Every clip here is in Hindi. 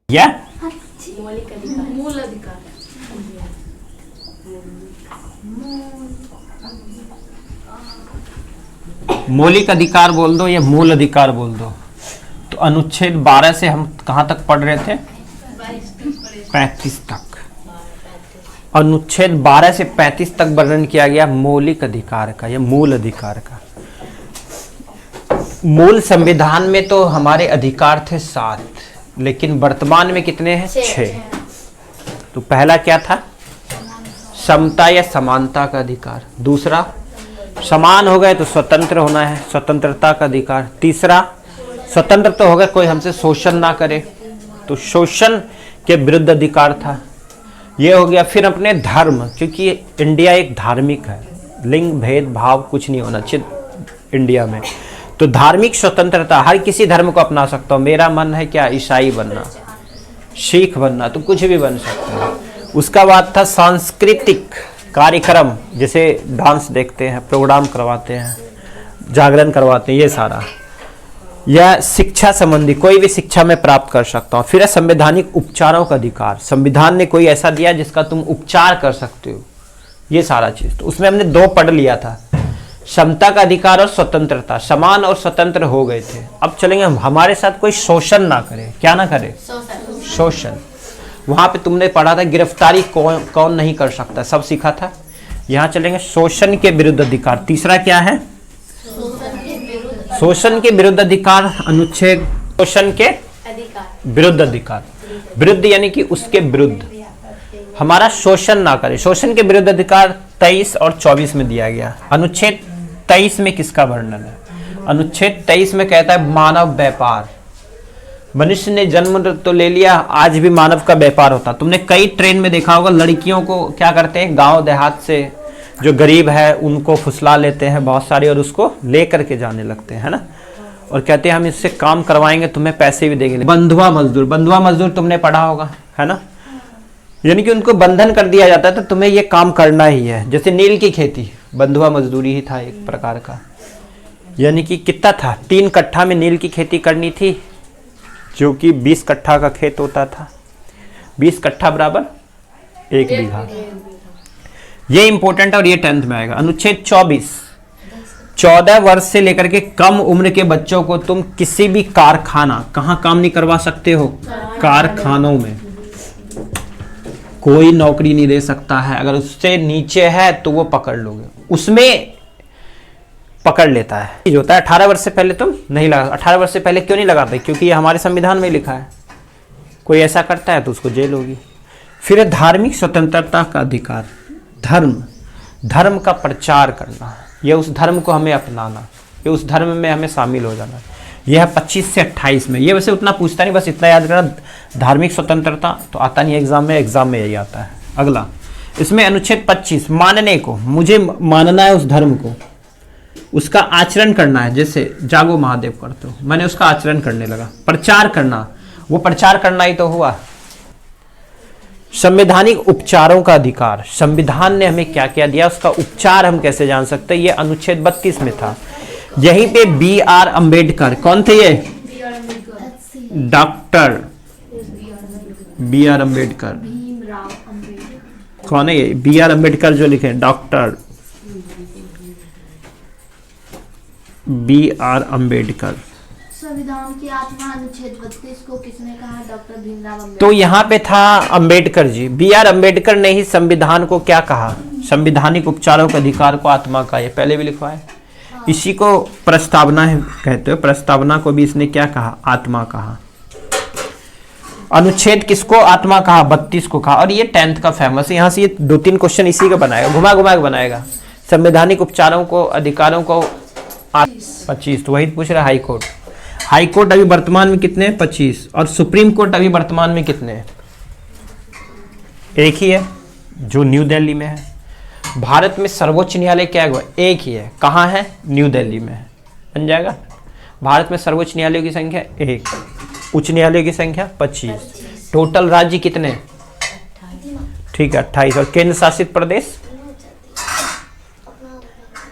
या मौलिक अधिकार, मूल अधिकार, मौलिक अधिकार बोल दो या मूल अधिकार बोल दो। तो अनुच्छेद 12 से हम कहाँ तक पढ़ रहे थे? 35 तक। अनुच्छेद 12 से 35 तक वर्णन किया गया मौलिक अधिकार का या मूल अधिकार का। मूल संविधान में तो हमारे अधिकार थे 7, लेकिन वर्तमान में कितने हैं? 6। तो पहला क्या था? समता या समानता का अधिकार। दूसरा, समान हो गए तो स्वतंत्र होना है, स्वतंत्रता का अधिकार। तीसरा, स्वतंत्र तो हो गए, कोई हमसे शोषण ना करे, तो शोषण के विरुद्ध अधिकार था, ये हो गया। फिर अपने धर्म, क्योंकि इंडिया एक धार्मिक है, लिंग भेद भाव कुछ नहीं होना चाहिए इंडिया में, तो धार्मिक स्वतंत्रता, हर किसी धर्म को अपना सकता हूँ। मेरा मन है क्या? ईसाई बनना, सिख बनना, तो कुछ भी बन सकता है। उसका बाद था सांस्कृतिक कार्यक्रम, जैसे डांस देखते हैं, प्रोग्राम करवाते हैं, जागरण करवाते हैं, ये सारा। या शिक्षा संबंधी, कोई भी शिक्षा में प्राप्त कर सकता हूँ। फिर है संवैधानिक उपचारों का अधिकार, संविधान ने कोई ऐसा दिया जिसका तुम उपचार कर सकते हो, ये सारा चीज। तो उसमें हमने 2 पढ़ लिया था, समता का अधिकार और स्वतंत्रता। समान और स्वतंत्र हो गए थे। अब चलेंगे हमारे साथ कोई शोषण ना करे। क्या ना करे? शोषण। वहां पे तुमने पढ़ा था गिरफ्तारी कौन नहीं कर सकता, सब सीखा था। यहाँ चलेंगे शोषण के विरुद्ध अधिकार। तीसरा क्या है? शोषण के विरुद्ध अधिकार। अनुच्छेद शोषण के विरुद्ध अधिकार, विरुद्ध यानी कि उसके विरुद्ध, हमारा शोषण ना करे। शोषण के विरुद्ध अधिकार 23 और 24 में दिया गया। अनुच्छेद 23 में किसका वर्णन है? अनुच्छेद 23 में कहता है मानव व्यापार। मनुष्य ने जन्म तो ले लिया, आज भी मानव का व्यापार होता। तुमने कई ट्रेन में देखा होगा, लड़कियों को क्या करते हैं, गांव देहात से जो गरीब है उनको फुसला लेते हैं बहुत सारे, और उसको ले करके जाने लगते हैं, है ना, और कहते हैं हम इससे काम करवाएंगे, तुम्हें पैसे भी देंगे। बंधुआ मजदूर, बंधुआ मजदूर तुमने पढ़ा होगा, है ना, यानी कि उनको बंधन कर दिया जाता है, तो तुम्हें ये काम करना ही है। जैसे नील की खेती, बंधुआ मजदूरी ही था एक प्रकार का। यानी कि कितना था? 3 कट्ठा में नील की खेती करनी थी, जो कि 20 कट्ठा का खेत होता था। 20 कट्ठा बराबर 1 बीघा। ये इंपॉर्टेंट है और ये 10th में आएगा। अनुच्छेद 24, 14 वर्ष से लेकर के कम उम्र के बच्चों को तुम किसी भी कारखाना, कहाँ काम नहीं करवा सकते हो? कारखानों में कोई नौकरी नहीं दे सकता है। अगर उससे नीचे है तो वो पकड़ लोगे, उसमें पकड़ लेता है। जो होता है 18 वर्ष से पहले तुम नहीं लगा। 18 वर्ष से पहले क्यों नहीं लगाते? क्योंकि ये हमारे संविधान में लिखा है, कोई ऐसा करता है तो उसको जेल होगी। फिर धार्मिक स्वतंत्रता का अधिकार। धर्म का प्रचार करना, यह उस धर्म को हमें अपनाना, ये उस धर्म में हमें शामिल हो जाना। यह है 25 से 28 में। ये वैसे उतना पूछता नहीं, बस इतना याद करना, धार्मिक स्वतंत्रता तो आता नहीं एग्जाम में यही आता है। अगला, इसमें अनुच्छेद 25, मानने को, मुझे मानना है उस धर्म को, उसका आचरण करना है। जैसे जागो महादेव करते हो, मैंने उसका आचरण करने लगा। प्रचार करना, वो प्रचार करना ही तो हुआ। संवैधानिक उपचारों का अधिकार, संविधान ने हमें क्या क्या दिया, उसका उपचार हम कैसे जान सकते हैं, ये अनुच्छेद 32 में था। यहीं पे B.R. अम्बेडकर, कौन थे ये? Doctor B.R. अम्बेडकर। कौन है ये? B.R. अम्बेडकर जो लिखे, डॉक्टर B.R. अम्बेडकर। संविधान की आत्मा अनुच्छेद 32 को किसने कहा? डॉक्टर भीमराव अम्बेडकर। तो यहाँ पे था अम्बेडकर जी। B.R. अम्बेडकर ने ही संविधान को क्या कहा? संवैधानिक उपचारों के अधिकार को आत्मा का, ये पहले भी लिखा है। इसी को प्रस्तावना है कहते हो, प्रस्तावना को भी इसने क्या कहा? आत्मा कहा। अनुच्छेद किसको आत्मा कहा? 32 को कहा। और ये 10th का फेमस है, यहाँ से ये 2-3 क्वेश्चन इसी का बनाएगा, घुमा घुमा के बनाएगा। संवैधानिक उपचारों को, अधिकारों को 25, तो वही पूछ रहा हाई कोर्ट। हाई कोर्ट अभी वर्तमान में कितने हैं? 25। और सुप्रीम कोर्ट अभी वर्तमान में कितने हैं? एक ही है, जो न्यू दिल्ली में है। भारत में सर्वोच्च न्यायालय क्या है? एक ही है। कहाँ है? न्यू दिल्ली में है। बन जाएगा। भारत में सर्वोच्च न्यायालय की संख्या 1, उच्च न्यायालय की संख्या 25। टोटल राज्य कितने? ठीक है, 28। और केंद्र शासित प्रदेश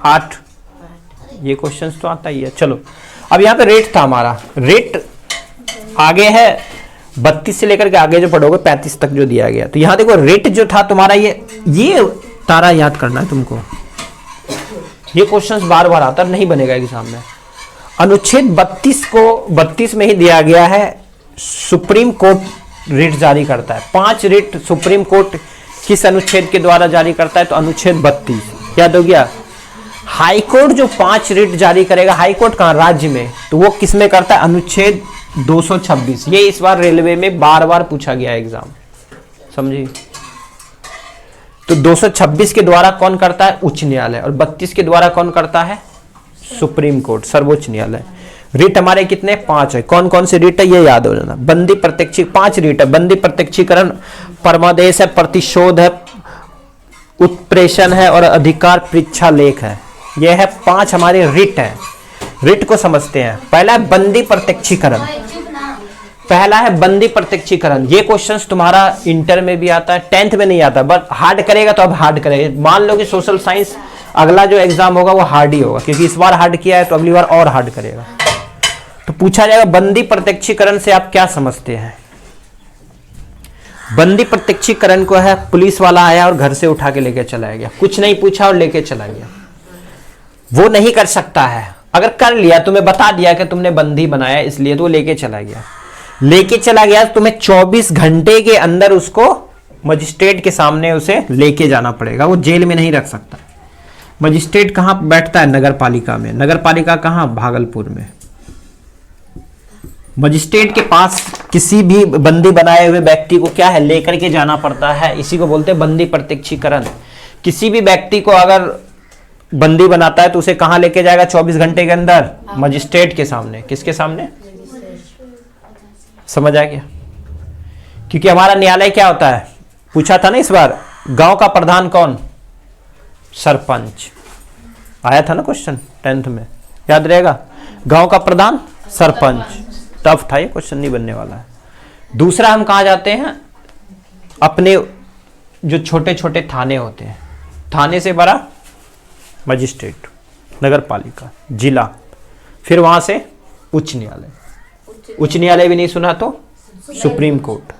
8। ये क्वेश्चन तो आता ही है। चलो, अब यहाँ पे रेट था हमारा, रेट आगे है 32 से लेकर के आगे जो पढ़ोगे 35 तक जो दिया गया। तो यहां देखो रिट जो था तुम्हारा, ये तारा याद करना है तुमको। ये क्वेश्चंस बार बार आता नहीं बनेगा एग्जाम में। अनुच्छेद 32 में ही दिया गया है सुप्रीम कोर्ट रिट जारी करता है। 5 रिट सुप्रीम कोर्ट किस अनुच्छेद के द्वारा जारी करता है? तो अनुच्छेद 32 याद हो गया। हाई कोर्ट जो 5 रिट जारी करेगा, हाई कोर्ट कहां? राज्य में, तो वो किस में करता है? अनुच्छेद 226। ये इस बार रेलवे में बार बार पूछा गया एग्जाम, समझिए। तो 226 के द्वारा कौन करता है? उच्च न्यायालय। और 32 के द्वारा कौन करता है? सुप्रीम कोर्ट, सर्वोच्च न्यायालय। रिट हमारे कितने? 5 है। कौन कौन से रिट है ये याद हो जाना। बंदी प्रत्यक्षी 5 रिट है। बंदी प्रत्यक्षीकरण, परमादेश है, प्रतिशोध है, उत्प्रेषण है और अधिकार परीक्षा लेख है। यह है 5 हमारे रिट है। रिट को समझते हैं। पहला है बंदी प्रत्यक्षीकरण। पहला है बंदी प्रत्यक्षीकरण। ये क्वेश्चंस तुम्हारा इंटर में भी आता है, 10th में नहीं आता। बट हार्ड करेगा तो अब हार्ड करेगा। मान लो कि सोशल साइंस अगला जो एग्जाम होगा वो हार्ड ही होगा, क्योंकि इस बार हार्ड किया है तो अगली बार और हार्ड करेगा। तो पूछा जाएगा बंदी प्रत्यक्षीकरण से आप क्या समझते हैं? बंदी प्रत्यक्षीकरण को है पुलिस वाला आया और घर से उठा के लेके चला गया, कुछ नहीं पूछा और लेके चला गया। वो नहीं कर सकता है। अगर कर लिया, तुम्हें बता दिया कि तुमने बंदी बनाया इसलिए, तो वो लेके चला गया। लेके चला गया तो तुम्हें 24 घंटे के अंदर उसको मजिस्ट्रेट के सामने उसे लेके जाना पड़ेगा। वो जेल में नहीं रख सकता। मजिस्ट्रेट कहां बैठता है? नगर पालिका में। नगर पालिका कहां? भागलपुर में। मजिस्ट्रेट के पास किसी भी बंदी बनाए हुए व्यक्ति को क्या है? लेकर के जाना पड़ता है। इसी को बोलते हैं बंदी प्रत्यक्षीकरण। किसी भी व्यक्ति को अगर बंदी बनाता है तो उसे कहां लेके जाएगा 24 घंटे के अंदर? मजिस्ट्रेट के सामने। किसके सामने? समझ आ गया? क्योंकि हमारा न्यायालय क्या होता है? पूछा था ना इस बार, गांव का प्रधान कौन? सरपंच। आया था ना क्वेश्चन 10th में, याद रहेगा। गांव का प्रधान सरपंच। टफ था ये क्वेश्चन, नहीं बनने वाला है। दूसरा हम कहा जाते हैं? अपने जो छोटे छोटे थाने होते हैं, थाने से बड़ा मजिस्ट्रेट, नगर पालिका, जिला, फिर वहां से उच्च न्यायालय। उच्च न्यायालय भी नहीं सुना तो सुप्रीम कोर्ट।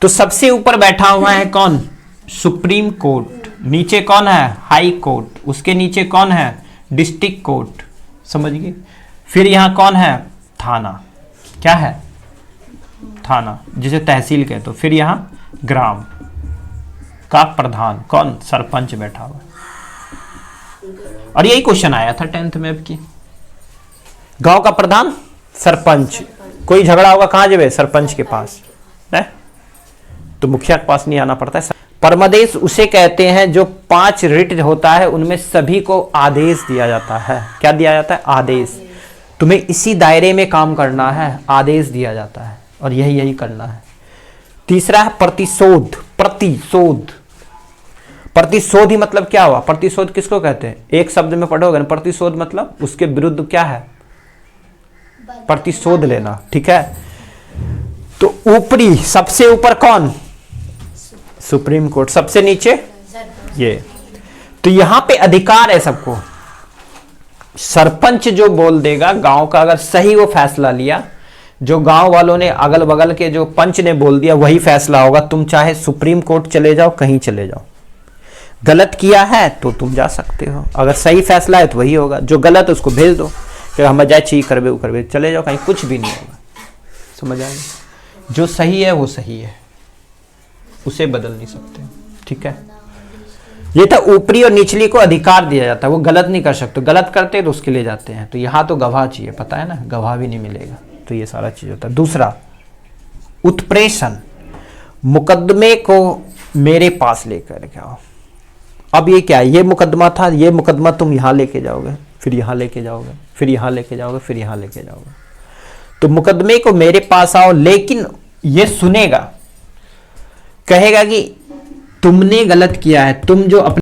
तो सबसे ऊपर बैठा हुआ है कौन? Supreme court. नीचे कौन है? High court. उसके नीचे कौन है? District court. समझ गए? फिर यहां कौन है? थाना। क्या है? थाना, जिसे तहसील कहते हो। फिर यहां ग्राम का प्रधान कौन? सरपंच बैठा हुआ। और यही क्वेश्चन आया था 10th में अब की। गांव का प्रधान सरपंच। कोई झगड़ा होगा कहां जावे? सरपंच के पास है? तो मुखिया के पास नहीं आना पड़ता है। परमादेश उसे कहते हैं जो 5 रिट होता है उनमें सभी को आदेश दिया जाता है। क्या दिया जाता है? आदेश। तुम्हें इसी दायरे में काम करना है, आदेश दिया जाता है और यही करना है। तीसरा है प्रतिशोध। प्रतिशोध, प्रतिशोध ही मतलब क्या हुआ? प्रतिशोध किसको कहते हैं? एक शब्द में पढ़ोगे ना, प्रतिशोध मतलब उसके विरुद्ध क्या है? प्रतिशोध लेना। ठीक है। तो ऊपरी, सबसे ऊपर कौन? Supreme court. सबसे नीचे ये। तो यहां पे अधिकार है सबको। सरपंच जो बोल देगा गांव का, अगर सही वो फैसला लिया, जो गांव वालों ने, अगल बगल के जो पंच ने बोल दिया वही फैसला होगा। तुम चाहे सुप्रीम कोर्ट चले जाओ, कहीं चले जाओ। गलत किया है तो तुम जा सकते हो, अगर सही फैसला है तो वही होगा। जो गलत है उसको भेज दो कि हम जाए चाहिए करवे वो करवे, चले जाओ, कहीं कुछ भी नहीं होगा। समझ आएगा? जो सही है वो सही है, उसे बदल नहीं सकते। ठीक है। ये था ऊपरी और निचली को अधिकार दिया जाता है, वो गलत नहीं कर सकते। गलत करते तो उसके लिए जाते हैं। तो यहाँ तो गवाह चाहिए, पता है ना, गवाह भी नहीं मिलेगा। तो ये सारा चीज होता है। दूसरा उत्प्रेषण, मुकदमे को मेरे पास लेकर के आओ। अब ये क्या है? ये मुकदमा था, ये मुकदमा तुम यहाँ लेके जाओगे, फिर यहाँ लेके जाओगे, फिर यहाँ लेके जाओगे, फिर यहाँ लेके जाओगे। तो मुकदमे को मेरे पास आओ, लेकिन ये सुनेगा, कहेगा कि तुमने गलत किया है, तुम जो अपने